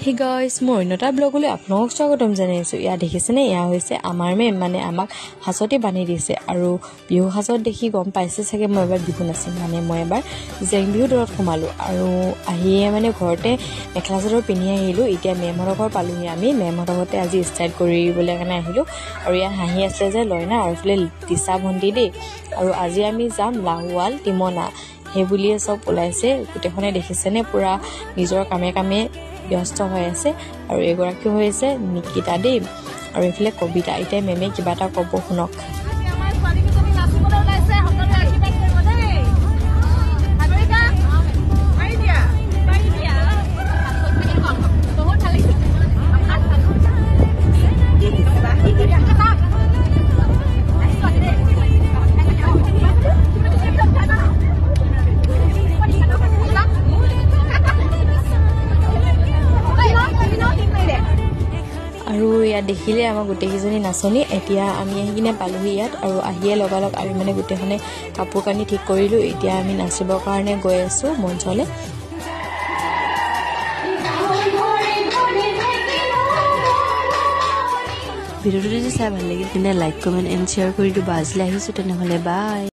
Hey guys, মই নটা ব্লগলৈ আপোনাক স্বাগতম জনাইছো। ইয়া দেখিছেনে, ইয়া হৈছে আমাৰ মেম, মানে আমাক হাছতে বান্ধি দিছে আৰু বিহু হাছত দেখি গম পাইছে চাগে মই এবাৰ বিহু নাচিম, মানে মই এবাৰ জেং বিহু দৰত সোমালো আৰু আহিয়ে মানে ঘৰতে মেখেলা চাদৰ পিন্ধি আহিলো। এতিয়া মেমহঁতৰ ঘৰ পালোহি আমি, মেমহঁতৰ ঘৰতে আজি ষ্টাইল কৰিবলৈ কাৰণে আহিলো আৰু ইয়াত হাঁহি আছে যে লয়না আৰু এইফালে দিশা ভণ্টি দেই। আৰু আজি আমি যাম লাহোৱাল টিমনা, সেই বুলিয়ে চব ওলাইছে। গোটেইখনে দেখিছেনে পুৰা নিজৰ কামে কামে ব্যস্ত হৈ আছে আৰু এগৰাকী হৈছে নিকিতা দেই আৰু এইফালে কবিতা। এতিয়া মেমে কিবা এটা ক'ব শুনক। আৰু ইয়াত দেখিলে আমাৰ গোটেইকেইজনী নাচনী। এতিয়া আমি আহি কিনে পালোহি ইয়াত আৰু আহিয়ে লগালগ আমি মানে গোটেইখনে কাপোৰ কানি ঠিক কৰিলোঁ। এতিয়া আমি নাচিবৰ কাৰণে গৈ আছোঁ মঞ্চলৈ। ভিডিঅ'টো যদি চাই ভাল লাগিল তেনে লাইক কমেণ্ট এণ্ড শ্বেয়াৰ কৰি দিবা। আজিলৈ আহিছোঁ তেনেহ'লে বাই।